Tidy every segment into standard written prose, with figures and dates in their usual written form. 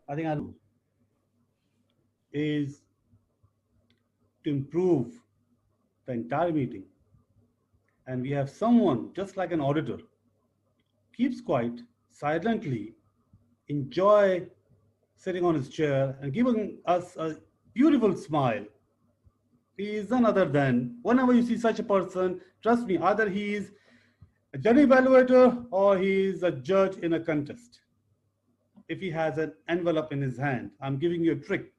I think is to improve the entire meeting. And we have someone just like an auditor, keeps quiet, silently, enjoy sitting on his chair and giving us a beautiful smile. He is none other than, whenever you see such a person, trust me, either he is a judge evaluator or he is a judge in a contest. If he has an envelope in his hand, I'm giving you a trick.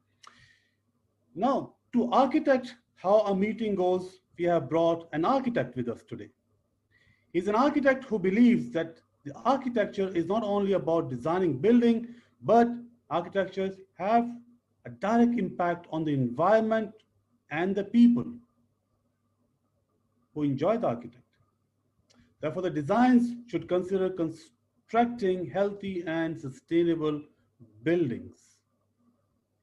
Now, to architect how a meeting goes, we have brought an architect with us today. He's an architect who believes that the architecture is not only about designing building, but architectures have a direct impact on the environment and the people who enjoy the architect. Therefore, the designs should consider constructing healthy and sustainable buildings.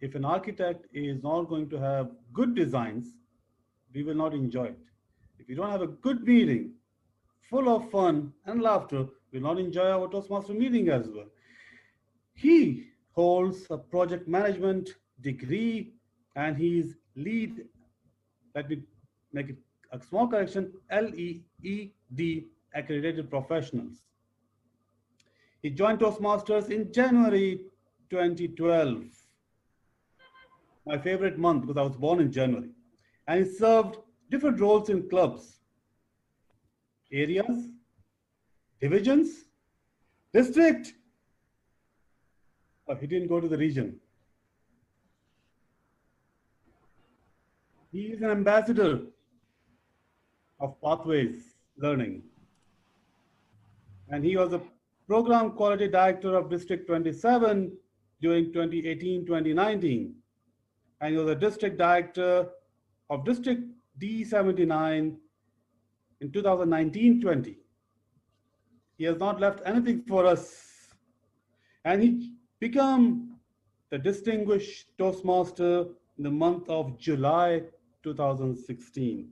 If an architect is not going to have good designs, we will not enjoy it. If we don't have a good meeting, full of fun and laughter, we'll not enjoy our Toastmaster meeting as well. He holds a project management degree and he's lead, let me make it a small correction, LEED accredited professionals. He joined Toastmasters in January 2012. My favorite month because I was born in January. And he served different roles in clubs, areas, divisions, district. Oh, he didn't go to the region. He is an ambassador of Pathways Learning. And he was a program quality director of District 27 during 2018-2019. And he was a district director of District D79 in 2019-20. He has not left anything for us. And he became the distinguished Toastmaster in the month of July 2016.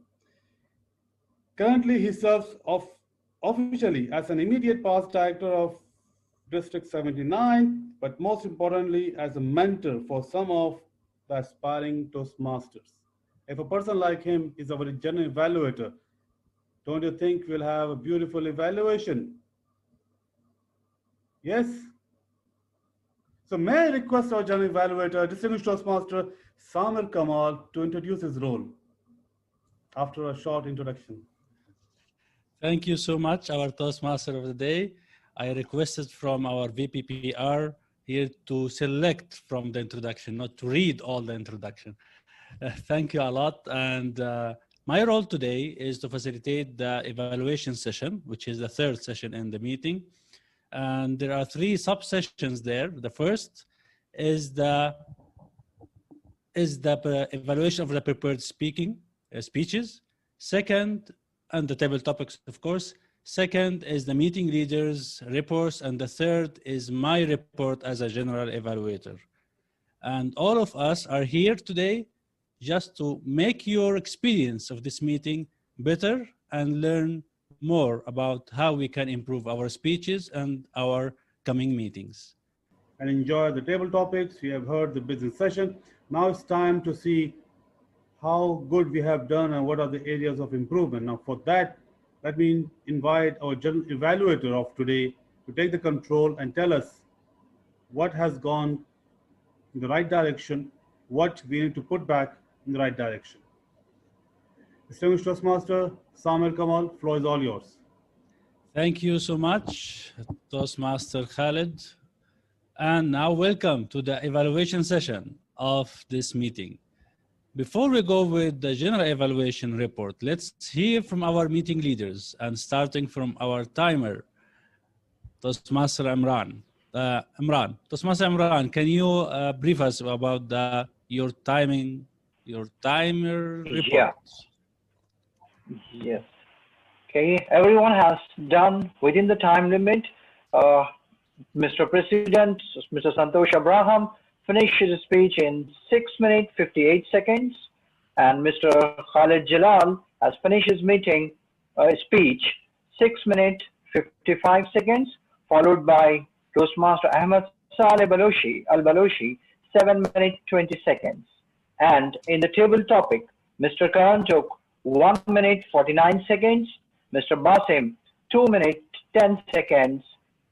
Currently, he serves officially as an immediate past director of District 79, but most importantly, as a mentor for some of the aspiring Toastmasters. If a person like him is our general evaluator, don't you think we'll have a beautiful evaluation? Yes? So may I request our general evaluator, distinguished Toastmaster Samar Kamal, to introduce his role after a short introduction. Thank you so much, our Toastmaster of the day. I requested from our VPPR here to select from the introduction, not to read all the introduction. Thank you a lot. And my role today is to facilitate the evaluation session, which is the third session in the meeting. And there are three sub-sessions there. The first is the evaluation of the prepared speeches. Second, and the table topics, of course. Second is the meeting leaders' reports. And the third is my report as a general evaluator. And all of us are here today just to make your experience of this meeting better and learn more about how we can improve our speeches and our coming meetings. And enjoy the table topics. We have heard the business session. Now it's time to see how good we have done and what are the areas of improvement. Now for that, let me invite our general evaluator of today to take the control and tell us what has gone in the right direction, what we need to put back in the right direction. Distinguished Toastmaster Samar Kamal, floor is all yours. Thank you so much, Toastmaster Khalid. And now welcome to the evaluation session of this meeting. Before we go with the general evaluation report, let's hear from our meeting leaders and starting from our timer, Toastmaster Imran. Toastmaster Imran, can you brief us about your timer report? Yeah. Yes. Okay, everyone has done within the time limit. Mr. President, Mr. Santosh Abraham, finished his speech in 6 minutes 58 seconds, and Mr. Khalid Jalal has finished his speech 6 minutes 55 seconds, followed by Toastmaster Ahmed Al-Balochi, 7 minutes 20 seconds. And in the table topic, Mr. Karan took 1 minute 49 seconds, Mr. Basim 2 minutes 10 seconds,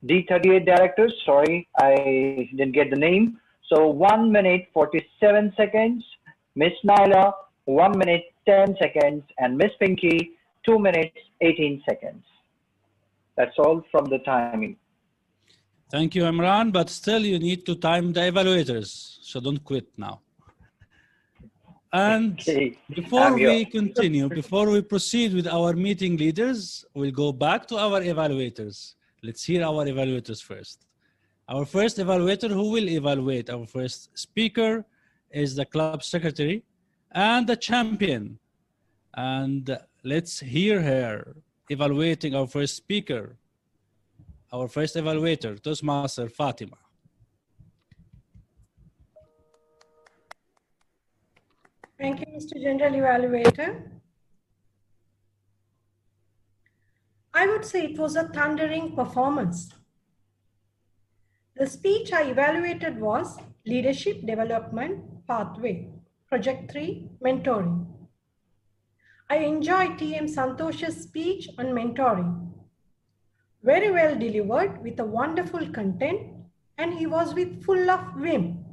D38 directors, sorry, I didn't get the name. So 1 minute 47 seconds, Miss Naila 1 minute 10 seconds, and Miss Pinky 2 minutes 18 seconds. That's all from the timing. Thank you, Imran, but still you need to time the evaluators, so don't quit now. And Okay, before we continue, before we proceed with our meeting leaders, we'll go back to our evaluators. Let's hear our evaluators first. Our first evaluator who will evaluate our first speaker is the club secretary and the champion. And let's hear her evaluating our first speaker, our first evaluator, Toastmaster Fatima. Thank you, Mr. General Evaluator. I would say it was a thundering performance. The speech I evaluated was Leadership Development Pathway, Project 3, Mentoring. I enjoyed TM Santosh's speech on mentoring. Very well delivered with a wonderful content, and he was full of vim.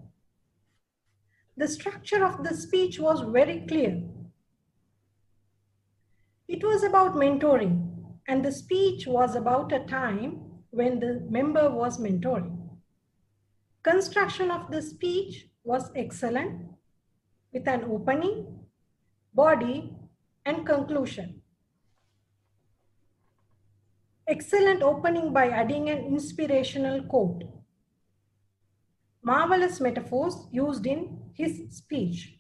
The structure of the speech was very clear. It was about mentoring, and the speech was about a time when the member was mentoring. Construction of the speech was excellent, with an opening, body, and conclusion. Excellent opening by adding an inspirational quote. Marvelous metaphors used in his speech.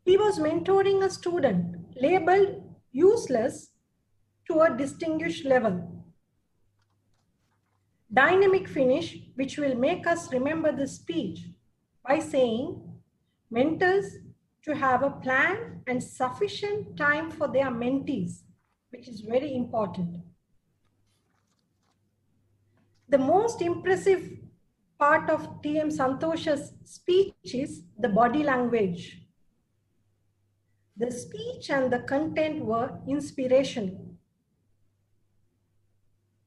He was mentoring a student labeled useless to a distinguished level. Dynamic finish, which will make us remember the speech by saying mentors to have a plan and sufficient time for their mentees, which is very important. The most impressive part of TM Santosh's speech is the body language. The speech and the content were inspirational.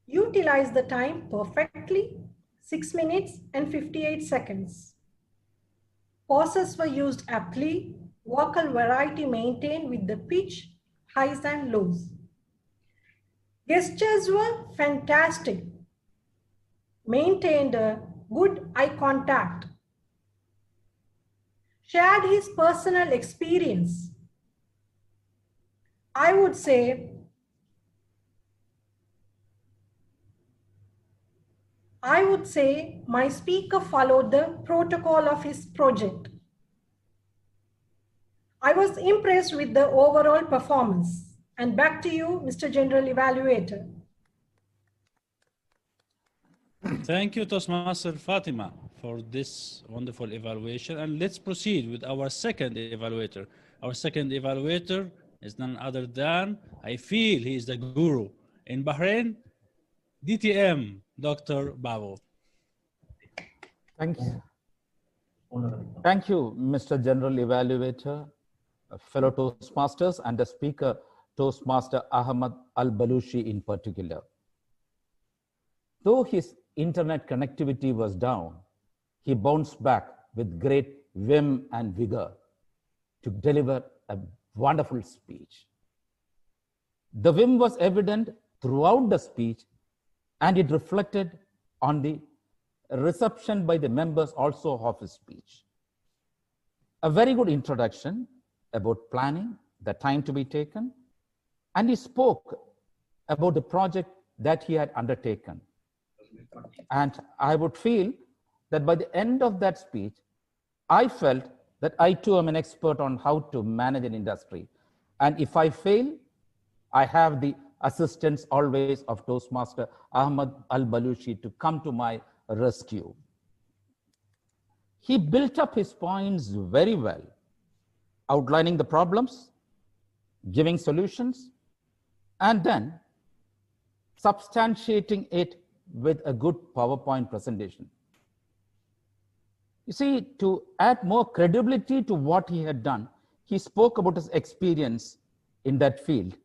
Utilize the time perfectly, 6 minutes and 58 seconds. Pauses were used aptly, vocal variety maintained with the pitch, highs and lows. Gestures were fantastic. Maintained a good eye contact. Shared his personal experience. I would say my speaker followed the protocol of his project. I was impressed with the overall performance. And back to you, Mr. General Evaluator. Thank you, Toastmaster Fatima, for this wonderful evaluation. And let's proceed with our second evaluator. Our second evaluator is none other than, I feel he is the guru in Bahrain, DTM, Dr. Babo. Thank you. Thank you, Mr. General Evaluator, fellow Toastmasters, and the speaker, Toastmaster Ahmad Al-Balushi in particular. Though his internet connectivity was down, he bounced back with great vim and vigor to deliver a wonderful speech. The vim was evident throughout the speech, and it reflected on the reception by the members also of his speech. A very good introduction about planning, the time to be taken, and he spoke about the project that he had undertaken. And I would feel that by the end of that speech, I felt that I too am an expert on how to manage an industry. And if I fail, I have the assistance always of Toastmaster Ahmad Al-Balushi to come to my rescue. He built up his points very well, outlining the problems, giving solutions, and then substantiating it with a good PowerPoint presentation. You see, to add more credibility to what he had done, he spoke about his experience in that field,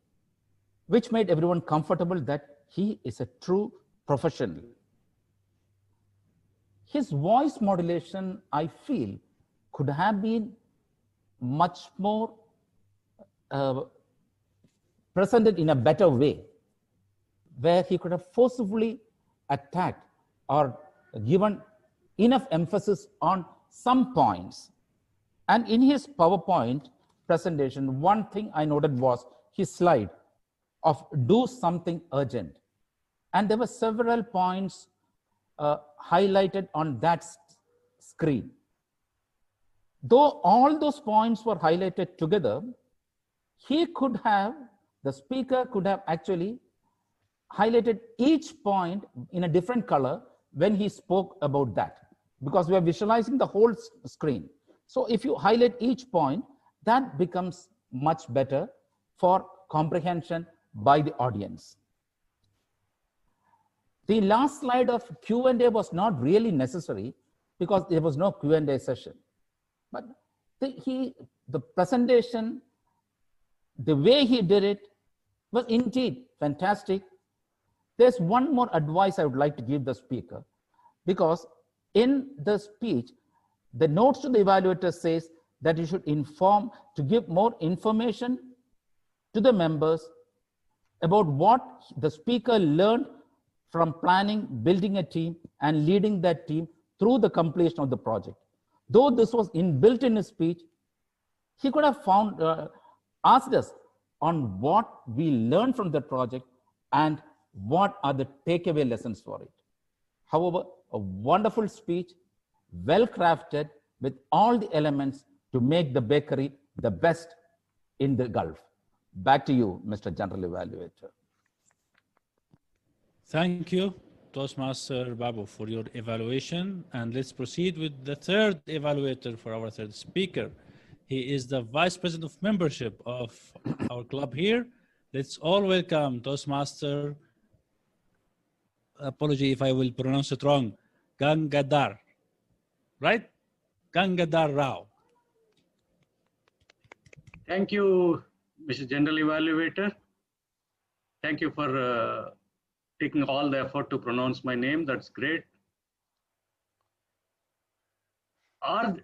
which made everyone comfortable that he is a true professional. His voice modulation, I feel, could have been much more presented in a better way, where he could have forcibly attacked or given enough emphasis on some points. And in his PowerPoint presentation, one thing I noted was his slide of do something urgent. And there were several points highlighted on that screen. Though all those points were highlighted together, the speaker could have actually highlighted each point in a different color when he spoke about that, because we are visualizing the whole screen. So if you highlight each point, that becomes much better for comprehension by the audience. The last slide of Q&A was not really necessary because there was no Q&A session. But the presentation, the way he did it was indeed fantastic. There's one more advice I would like to give the speaker, because in the speech, the notes to the evaluator says that you should to give more information to the members about what the speaker learned from planning, building a team, and leading that team through the completion of the project. Though this was inbuilt in his speech, he could have asked us on what we learned from the project and what are the takeaway lessons for it. However, a wonderful speech, well crafted, with all the elements to make the bakery the best in the Gulf. Back to you, Mr. General Evaluator. Thank you, Toastmaster Babu, for your evaluation. And let's proceed with the third evaluator for our third speaker. He is the Vice President of Membership of our club here. Let's all welcome Toastmaster, apology if I will pronounce it wrong, Gangadhar, right? Gangadhar Rao. Thank you, Mr. General Evaluator. Thank you for taking all the effort to pronounce my name. That's great. Are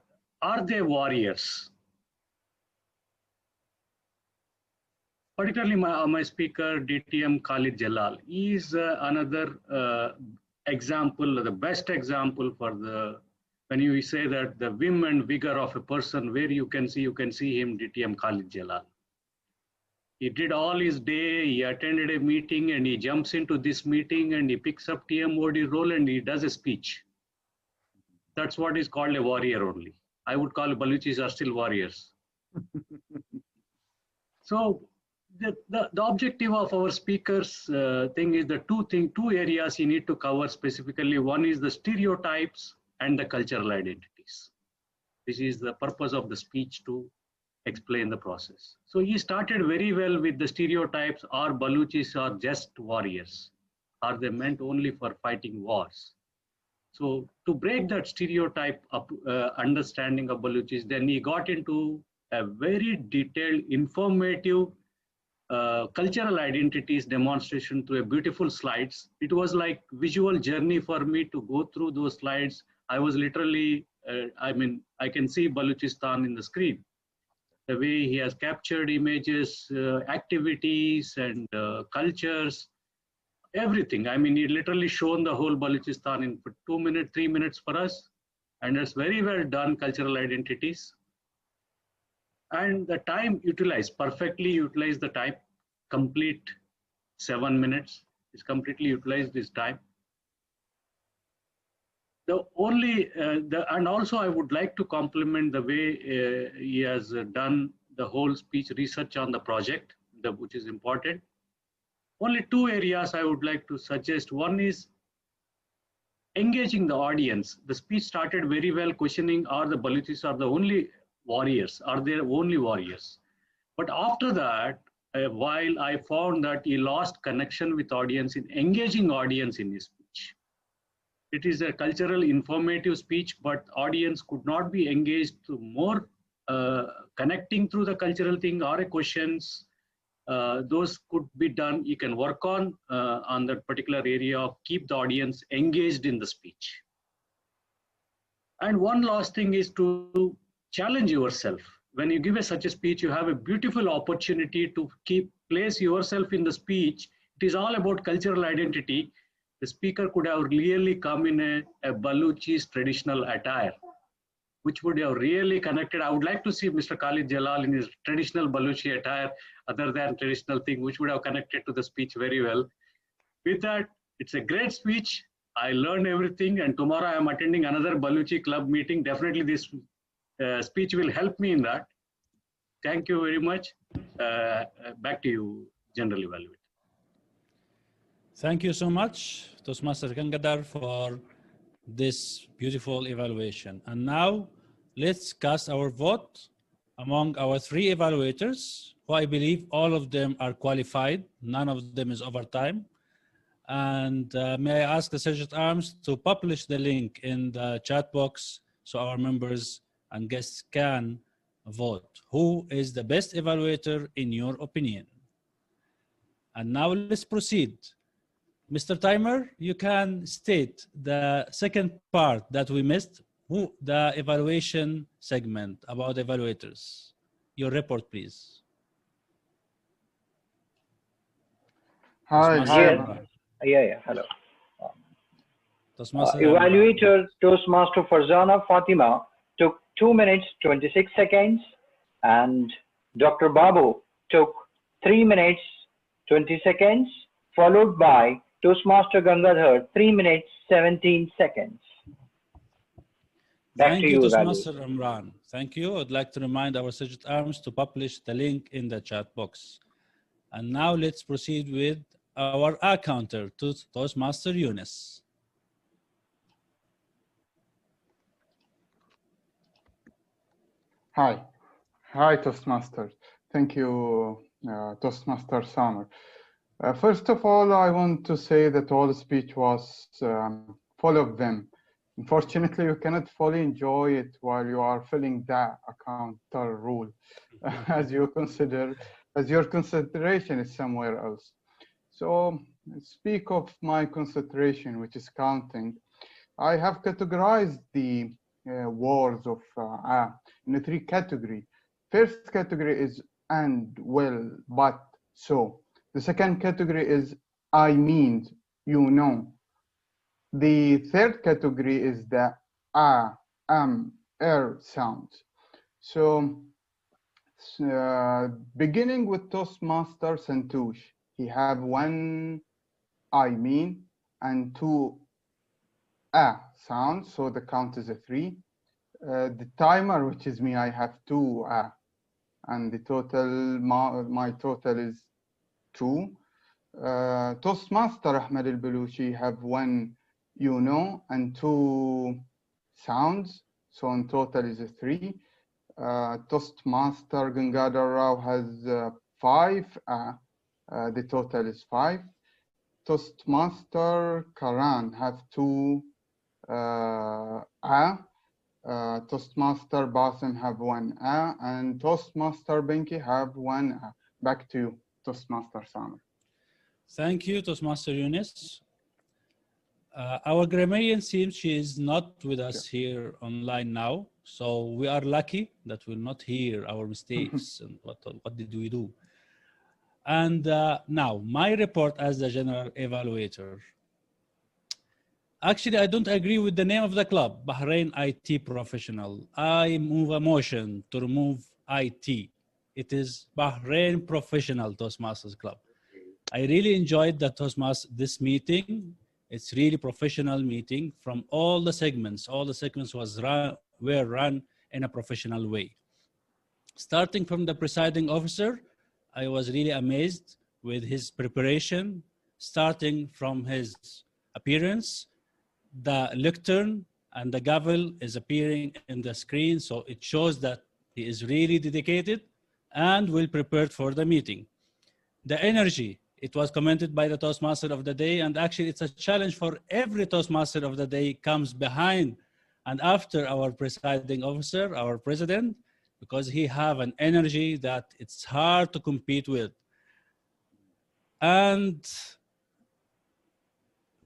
they warriors? Particularly my speaker, DTM Khalid Jalal, is another example, the best example for when you say that the vim and vigor of a person, where you can see him, DTM Khalid Jalal. He did all his day, he attended a meeting and he jumps into this meeting and he picks up TMOD role and he does a speech. That's what is called a warrior only. I would call Baluchis are still warriors. So the objective of our speakers thing is the two areas you need to cover specifically. One is the stereotypes and the cultural identities. This is the purpose of the speech, to explain the process. So he started very well with the stereotypes. Are Baluchis are just warriors? Are they meant only for fighting wars? So to break that stereotype understanding of Baluchis, then he got into a very detailed, informative cultural identities demonstration through a beautiful slides. It was like visual journey for me to go through those slides. I was literally, I can see Baluchistan in the screen. The way he has captured images, activities and cultures, everything. He literally shown the whole Baluchistan in 2 minutes, 3 minutes for us. And it's very well done, cultural identities. And the time utilized, perfectly utilized the time, complete 7 minutes. It's completely utilized this time. And also I would like to compliment the way he has done the whole speech research on the project, which is important. Only two areas I would like to suggest. One is engaging the audience. The speech started very well, questioning are the Baluchis are the only warriors? Are they only warriors? But after that, while I found that he lost connection with audience in engaging audience in his speech. It is a cultural informative speech, but audience could not be engaged to more connecting through the cultural thing or a questions. Those could be done. You can work on that particular area of keep the audience engaged in the speech. And one last thing is to challenge yourself. When you give such a speech, you have a beautiful opportunity to place yourself in the speech. It is all about cultural identity. The speaker could have really come in a Baluchi's traditional attire, which would have really connected. I would like to see Mr. Khalid Jalal in his traditional Baluchi attire, other than traditional thing, which would have connected to the speech very well. With that, it's a great speech. I learned everything, and tomorrow I am attending another Baluchi club meeting. Definitely this speech will help me in that. Thank you very much. Back to you, General Evaluator. Thank you so much, Toastmaster Gangadhar, for this beautiful evaluation. And now let's cast our vote among our 3 evaluators, who I believe all of them are qualified. None of them is overtime. And may I ask the Sergeant Arms to publish the link in the chat box so our members and guests can vote. Who is the best evaluator in your opinion? And now let's proceed. Mr. Timer, you can state the second part that we missed, the evaluation segment about evaluators. Your report, please. Hi. Hello. Toastmaster Evaluator Toastmaster Farzana Fatima took 2 minutes 26 seconds, and Dr. Babu took 3 minutes 20 seconds, followed by Toastmaster Gangadhar 3 minutes 17 seconds. Thank you, Toastmaster Imran. Thank you. I'd like to remind our Sergeant Arms to publish the link in the chat box. And now let's proceed with our counter to Toastmaster Yunus. Hi, Toastmasters. Thank you, Toastmaster Samar. First of all, I want to say that all the speech was full of them. Unfortunately, you cannot fully enjoy it while you are filling the counter rule, as your concentration is somewhere else. So, speak of my concentration, which is counting. I have categorized the words of in 3 categories. First category is and, well, but, so. The second category is I mean, you know. The third category is the sounds. So, beginning with Toastmaster Santosh, he have 1 I mean and 2 sounds, so the count is a 3. The timer, which is me, I have 2 and the total, my total is 2. Toastmaster Ahmed al-Baluchi have 1 you know and 2 sounds, so in total is a 3. Toastmaster Gangadhar Rao has 5, the total is 5. Toastmaster Karan have 2 Toastmaster Basim have 1 and Toastmaster Benki have 1 Back to you, Toastmaster Samar. Thank you, Toastmaster Yunus. Our grammarian seems she is not with us here online now, so we are lucky that we'll not hear our mistakes and what did we do. And now, my report as the general evaluator. Actually, I don't agree with the name of the club, Bahrain IT Professional. I move a motion to remove IT. It is Bahrain Professional Toastmasters Club. I really enjoyed the this meeting. It's really professional meeting from all the segments. All the segments were run in a professional way. Starting from the presiding officer, I was really amazed with his preparation, starting from his appearance. The lectern and the gavel is appearing in the screen, so it shows that he is really dedicated and well prepared for the meeting. The energy It was commented by the Toastmaster of the day, and actually it's a challenge for every Toastmaster of the day comes behind and after our presiding officer, our president, because he have an energy that it's hard to compete with. And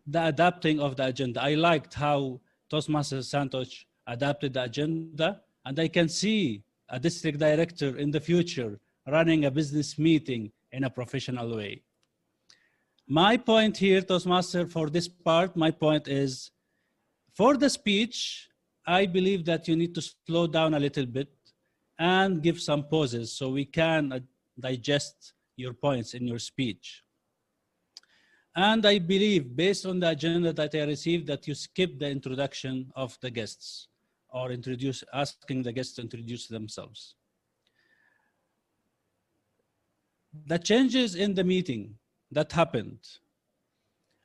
the adapting of the agenda. I liked how Toastmaster Santosh adapted the agenda, and I can see a district director in the future running a business meeting in a professional way. My point here, Toastmaster, for this part, my point is, for the speech, I believe that you need to slow down a little bit and give some pauses so we can digest your points in your speech. And I believe, based on the agenda that I received, that you skipped the introduction of the guests or asking the guests to introduce themselves. The changes in the meeting that happened,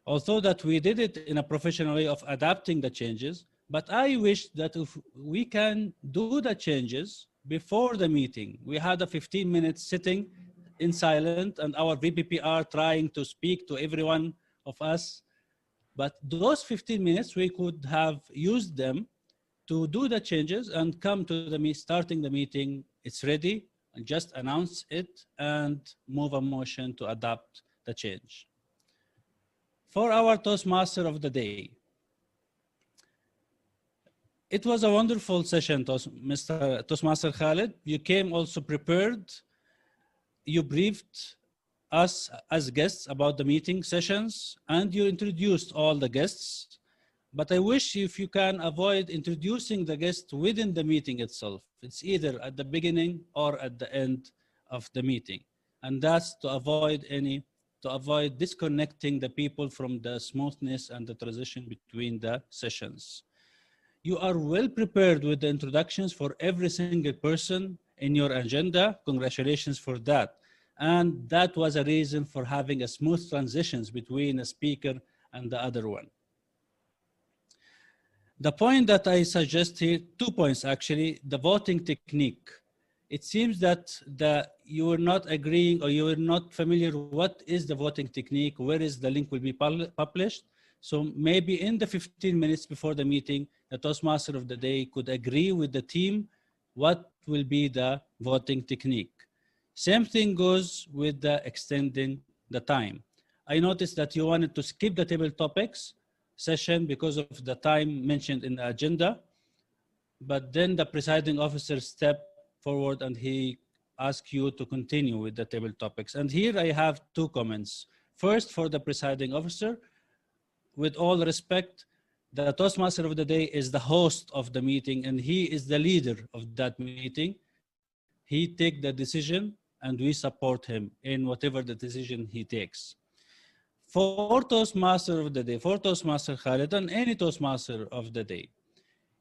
although that we did it in a professional way of adapting the changes, but I wish that if we can do the changes before the meeting. We had a 15-minute sitting in silent and our VPPR trying to speak to everyone of us. But those 15 minutes, we could have used them to do the changes and come to the starting the meeting. It's ready, and just announce it and move a motion to adopt the change. For our Toastmaster of the day, it was a wonderful session, Mr. Toastmaster Khalid. You came also prepared. You briefed us as guests about the meeting sessions, and you introduced all the guests. But I wish if you can avoid introducing the guests within the meeting itself. It's either at the beginning or at the end of the meeting. And that's to avoid disconnecting the people from the smoothness and the transition between the sessions. You are well prepared with the introductions for every single person in your agenda. Congratulations for that. And that was a reason for having a smooth transitions between a speaker and the other one. The point that I suggest here, 2 points actually, the voting technique. It seems that you were not agreeing or you were not familiar what is the voting technique, where is the link will be published. So maybe in the 15 minutes before the meeting, the Toastmaster of the day could agree with the team what will be the voting technique. Same thing goes with the extending the time. I noticed that you wanted to skip the table topics session because of the time mentioned in the agenda, but then the presiding officer stepped forward and he asked you to continue with the table topics. And here I have 2 comments. First, for the presiding officer, with all respect, the Toastmaster of the day is the host of the meeting and he is the leader of that meeting. He takes the decision and we support him in whatever the decision he takes. For Toastmaster of the day, for Toastmaster Khalid and any Toastmaster of the day,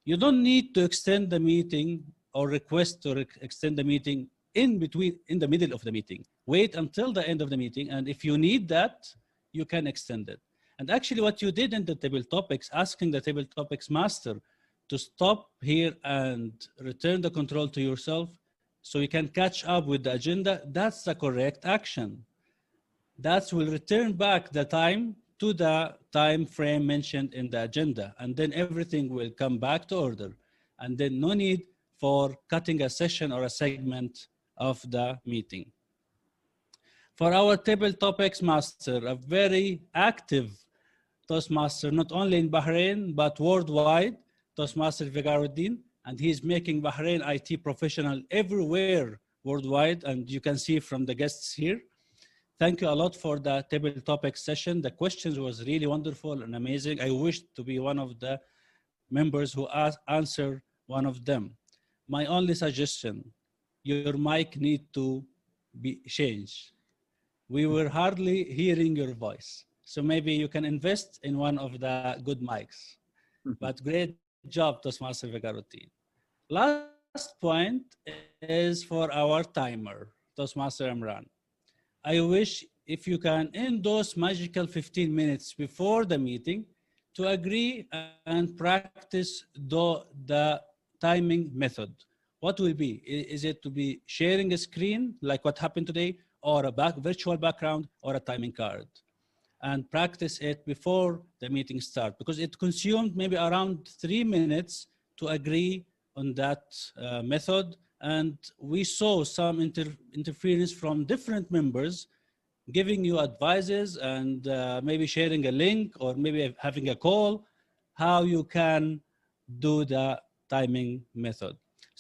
you don't need to extend the meeting or request to extend the meeting in the middle of the meeting. Wait until the end of the meeting, and if you need that, you can extend it. And actually what you did in the table topics, asking the table topics master to stop here and return the control to yourself so you can catch up with the agenda, that's the correct action. That will return back the time to the time frame mentioned in the agenda, and then everything will come back to order. And then no need for cutting a session or a segment of the meeting. For our table topics master, a very active Toastmaster, not only in Bahrain, but worldwide, Toastmaster Vigaruddin, and he's making Bahrain IT professional everywhere worldwide, and you can see from the guests here. Thank you a lot for the table topics session. The questions was really wonderful and amazing. I wish to be one of the members who answer one of them. My only suggestion, your mic need to be changed. We were hardly hearing your voice. So maybe you can invest in one of the good mics. But great job, Toastmaster Vigaruddin. Last point is for our timer, Toastmaster Imran. I wish if you can, in those magical 15 minutes before the meeting, to agree and practice the timing method. What will be? Is it to be sharing a screen like what happened today, or a virtual background or a timing card, and practice it before the meeting starts, because it consumed maybe around 3 minutes to agree on that method. And we saw some interference from different members giving you advices and maybe sharing a link or maybe having a call, how you can do the timing method.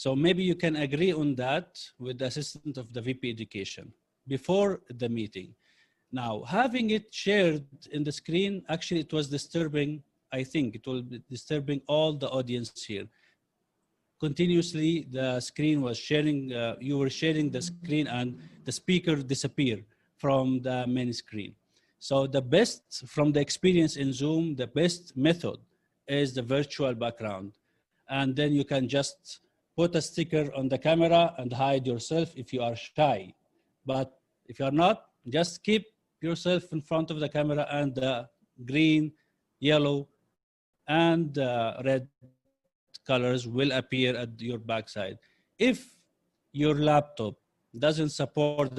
So maybe you can agree on that with the assistant of the VP Education before the meeting. Now, having it shared in the screen, actually it was disturbing. I think it will be disturbing all the audience here. Continuously, the screen was sharing, you were sharing the screen and the speaker disappeared from the main screen. So the best, from the experience in Zoom, the best method is the virtual background. And then you can just put a sticker on the camera and hide yourself if you are shy. But if you are not, just keep yourself in front of the camera, and the green, yellow, and red colors will appear at your backside. If your laptop doesn't support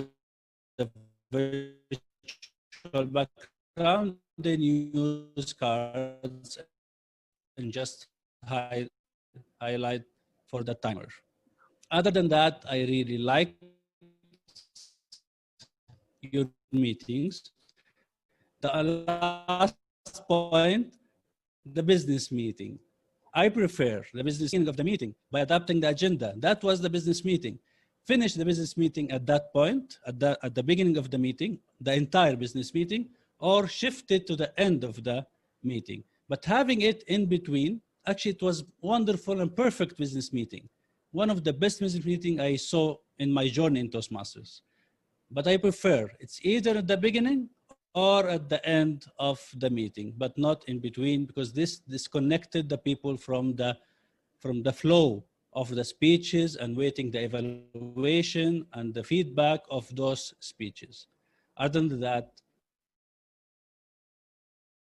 the virtual background, then you use cards and just highlight for the timer. Other than that, I really like your meetings. The last point, the business meeting. I prefer the business meeting of the meeting by adapting the agenda. That was the business meeting. Finish the business meeting at that point, at the beginning of the meeting, the entire business meeting, or shift it to the end of the meeting. But having it in between, actually it was wonderful and perfect business meeting. One of the best business meetings I saw in my journey in Toastmasters. But I prefer it's either at the beginning or at the end of the meeting, but not in between, because this disconnected the people from the flow of the speeches and waiting the evaluation and the feedback of those speeches. Other than that,